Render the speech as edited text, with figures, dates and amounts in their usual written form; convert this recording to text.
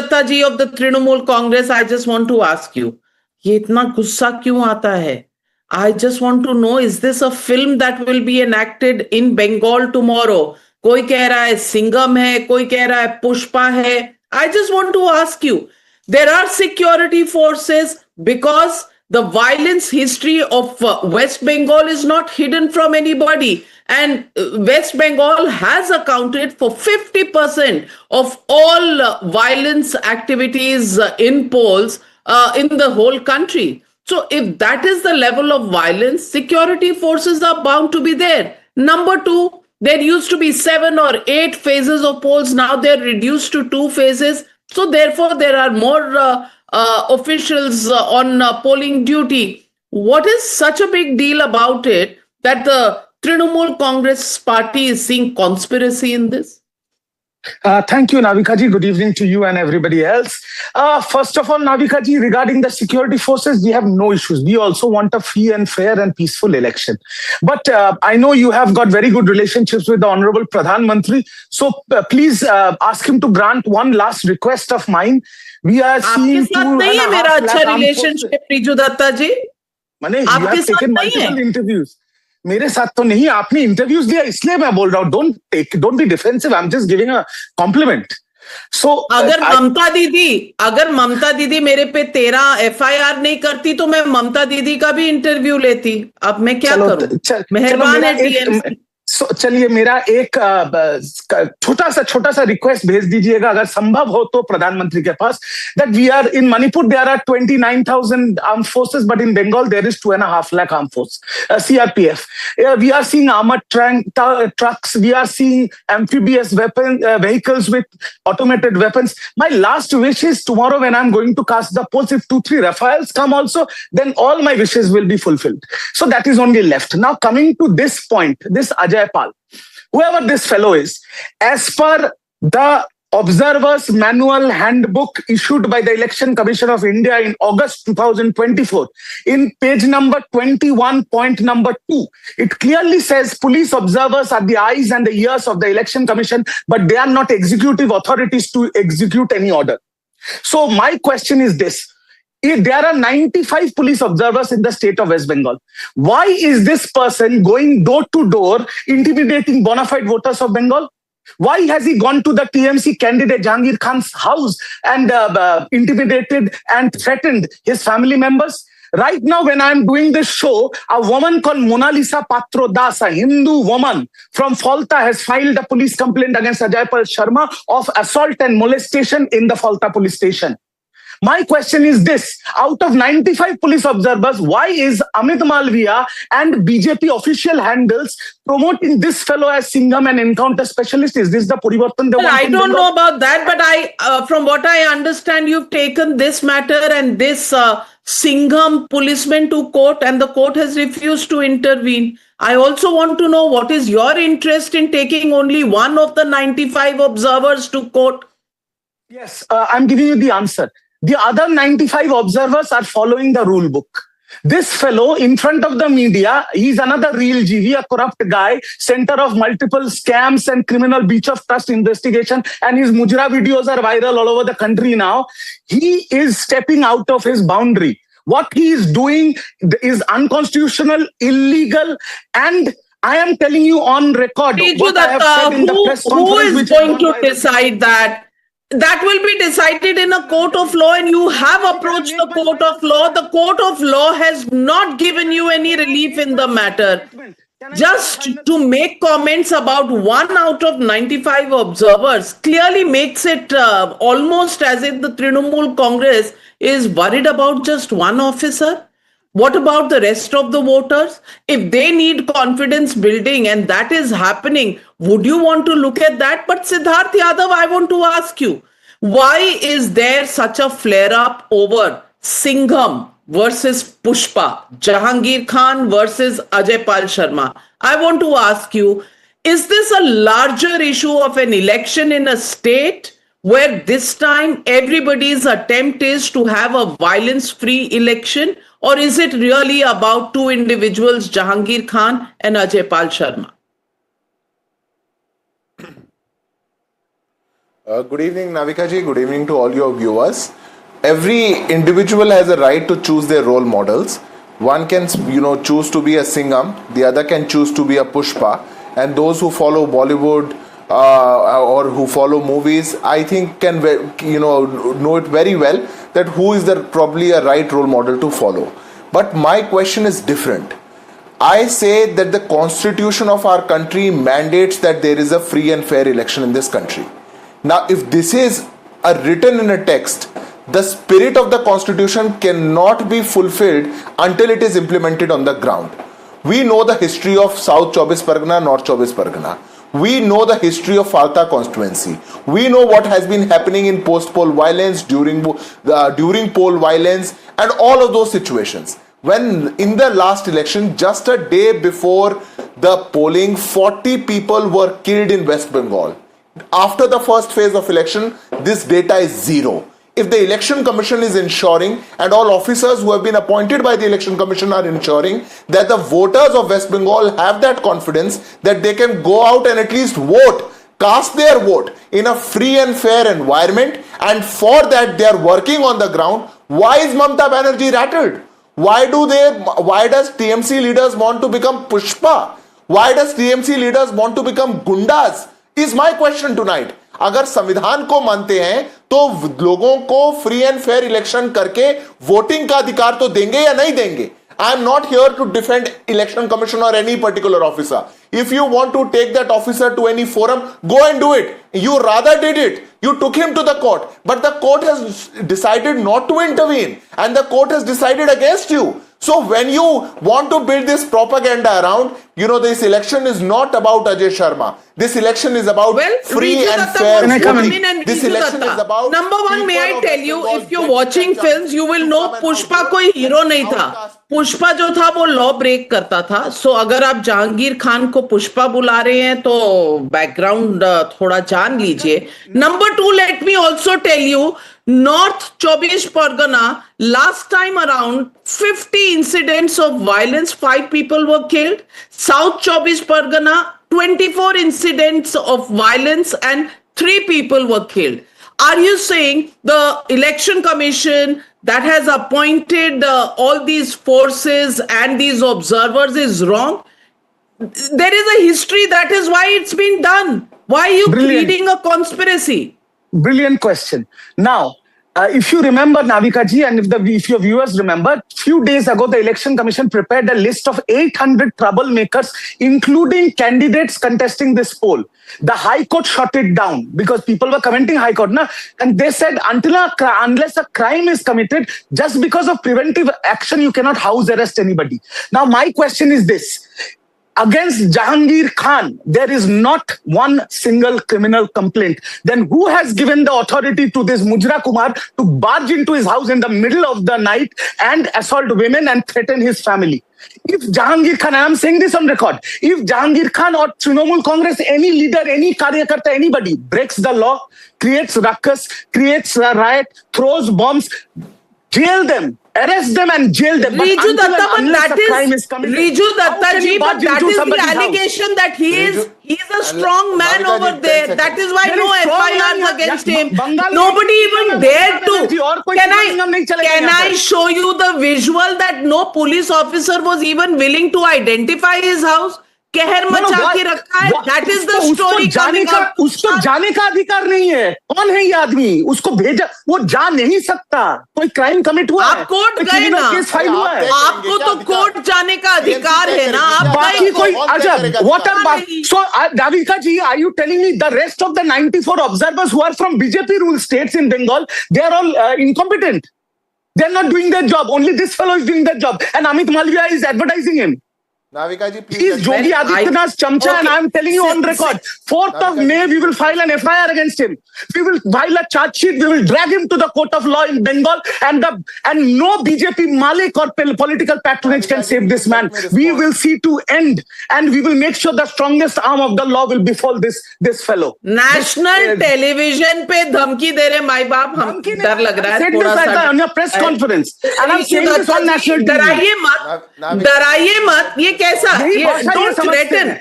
Datta ji of the Trinamool Congress, I just want to ask you, ये इतना गुस्सा क्यों आता है? I just want to know, is this a film that will be enacted in Bengal tomorrow? कोई कह रहा है सिंघम है, कोई कह रहा है पुष्पा है. I just want to ask you, there are security forces because the violence history of West Bengal is not hidden from anybody. And West Bengal has accounted for 50% of all violence activities in polls in the whole country. So if that is the level of violence, security forces are bound to be there. Number two, there used to be 7 or 8 phases of polls. Now they're reduced to 2 phases. So therefore, there are more officials on polling duty. What is such a big deal about it that the Trinamool Congress party is seeing conspiracy in this? Thank you, Navika ji. Good evening to you and everybody else. First of all, Navika ji, regarding the security forces, we have no issues. We also want a free and fair and peaceful election. But I know you have got very good relationships with the Honorable Pradhan Mantri. So please ask him to grant one last request of mine. We are seeing आपके साथ नहीं है मेरा अच्छा relationship, Riju Dutta जी. माने you have taken multiple interviews. मेरे साथ तो नहीं, आपने इंटरव्यूज दिया इसलिए मैं बोल रहा हूँ. Don't be defensive, I am just giving a compliment. So अगर ममता दीदी मेरे पे 13 FIR नहीं करती तो मैं ममता दीदी का भी इंटरव्यू लेती. अब मैं क्या करूं? मेहरबान है टीएमसी. चलिए, मेरा एक छोटा सा रिक्वेस्ट भेज दीजिएगा अगर संभव हो तो प्रधानमंत्री के पास, that we are in Manipur there are 29,000 armed forces, but in Bengal there is 2.5 lakh armed force, CRPF. We are seeing armored trucks, we are seeing amphibious vehicles with automated weapons. My last wish is tomorrow when I'm going to cast the polls, if 2-3 Rafales come also, then all my wishes will be fulfilled. So that is only left. Now coming to this point, this Ajay Pal, whoever this fellow is, as per the Observer's Manual Handbook issued by the Election Commission of India in August 2024, in page number 21, point number 2, it clearly says police observers are the eyes and the ears of the Election Commission, but they are not executive authorities to execute any order. So my question is this. If there are 95 police observers in the state of West Bengal, why is this person going door to door intimidating bona fide voters of Bengal? Why has he gone to the TMC candidate Jahangir Khan's house and intimidated and threatened his family members? Right now, when I'm doing this show, a woman called Mona Lisa Patro Das, a Hindu woman from Falta, has filed a police complaint against Ajay Pal Sharma of assault and molestation in the Falta police station. My question is this, out of 95 police observers, why is Amit Malviya and BJP official handles promoting this fellow as Singham and encounter specialist? Is this the Parivartan? Well, I don't know about that, but from what I understand, you've taken this matter and this Singham policeman to court and the court has refused to intervene. I also want to know what is your interest in taking only one of the 95 observers to court? Yes, I'm giving you the answer. The other 95 observers are following the rule book. This fellow in front of the media, he's another real GV, a corrupt guy, center of multiple scams and criminal breach of trust investigation, and his Mujra videos are viral all over the country now. He is stepping out of his boundary. What he is doing is unconstitutional, illegal, and I am telling you on record what I have said in the press conference. Who is going to decide that? That will be decided in a court of law, and you have approached the court of law. The court of law has not given you any relief in the matter. Just to make comments about 1 out of 95 observers clearly makes it almost as if the Trinamool Congress is worried about just one officer. What about the rest of the voters? If they need confidence building and that is happening, would you want to look at that? But Siddharth Yadav, I want to ask you, why is there such a flare-up over Singham versus Pushpa, Jahangir Khan versus Ajay Pal Sharma? I want to ask you, is this a larger issue of an election in a state where this time everybody's attempt is to have a violence-free election? Or is it really about two individuals, Jahangir Khan and Ajay Pal Sharma? Good evening, Navika ji. Good evening to all your viewers. Every individual has a right to choose their role models. One can, choose to be a Singham. The other can choose to be a Pushpa. And those who follow Bollywood or who follow movies, I think can, know it very well that who is probably a right role model to follow. But my question is different. I say that the constitution of our country mandates that there is a free and fair election in this country. Now, if this is written in a text, the spirit of the constitution cannot be fulfilled until it is implemented on the ground. We know the history of South Chobis Pargana, North Chobis Pargana. We know the history of Falta constituency. We know what has been happening in post-poll violence, during poll violence, and all of those situations. When in the last election, just a day before the polling, 40 people were killed in West Bengal. After the first phase of election, this data is zero. If the election commission is ensuring, and all officers who have been appointed by the election commission are ensuring, that the voters of West Bengal have that confidence that they can go out and at least vote, cast their vote in a free and fair environment, and for that they are working on the ground, why is Mamata Banerjee rattled? Why does TMC leaders want to become Pushpa? Why does TMC leaders want to become Gundas? Is my question tonight. अगर संविधान को मानते हैं तो लोगों को free and fair election करके voting का अधिकार तो देंगे या नहीं देंगे? I am not here to defend election commission or any particular officer. If you want to take that officer to any forum, go and do it. You rather did it. You took him to the court, but the court has decided not to intervene, and the court has decided against you. So when you want to build this propaganda around, this election is not about Ajay Sharma. This election is about free and fair voting. This election is about... Number one, may I tell you, if you're watching films, you will know Pushpa कोई hero नहीं था. पुष्पा जो था वो law break करता था. सो अगर आप जहांगीर खान को पुष्पा बुला रहे हैं तो बैकग्राउंड थोड़ा जान लीजिए. Number two, let me also tell you, North Chobis Pargana, last time around, 50 incidents of violence, 5 people were killed. South Chobis Pargana, 24 incidents of violence and 3 people were killed. Are you saying the election commission that has appointed all these forces and these observers is wrong? There is a history, that is why it's been done. Why are you pleading a conspiracy? Brilliant question. Now, if you remember, Navika ji, and if your viewers remember, few days ago, the Election Commission prepared a list of 800 troublemakers, including candidates contesting this poll. The High Court shut it down because people were commenting High Court, and they said unless a crime is committed, just because of preventive action, you cannot house arrest anybody. Now, my question is this. Against Jahangir Khan, there is not one single criminal complaint. Then who has given the authority to this Mujra Kumar to barge into his house in the middle of the night and assault women and threaten his family? If Jahangir Khan, and I'm saying this on record, if Jahangir Khan or Trinamool Congress, any leader, any karyakarta, anybody breaks the law, creates ruckus, creates a riot, throws bombs, jail them. Arrest them and jail them. Riju Datta, but that is Riju Datta ji, but that is the allegation that he's a strong man over there. That is why no FIRs against him. Nobody even dared to. Can I show you the visual that no police officer was even willing to identify his house? कहर मचा के रखा है. That is the story coming out. उसको जाने का अधिकार नहीं है. कौन है ये आदमी? उसको भेजा, वो जा नहीं सकता. कोई क्राइम कमिट हुआ है. आप कोर्ट गए ना. केस फाइल हुआ है. आपको तो कोर्ट जाने का अधिकार है ना. आप बाकी कोई अच्छा what are so Navika ji, are you telling me the rest of the 94 observers who are from BJP ruled states in Bengal, they are all incompetent? They are not doing their job. Only this fellow is doing their job, and Amit Malviya is advertising him. Navika ji, please. He's Yogi Adityanath's chamcha, and I'm telling you on record, 4th of May, we will file an FIR against him. We will file a charge sheet. We will drag him to the court of law in Bengal, and no BJP Malik or political patronage can save this man. We will see to end, and we will make sure the strongest arm of the law will befall this fellow. National television पे धमकी दे रहे माई बाप, हम डर लग रहा है थोड़ा सा. On your press conference, and I'm saying this on national TV. डराइए मत, ये कैसा? ये don't threaten.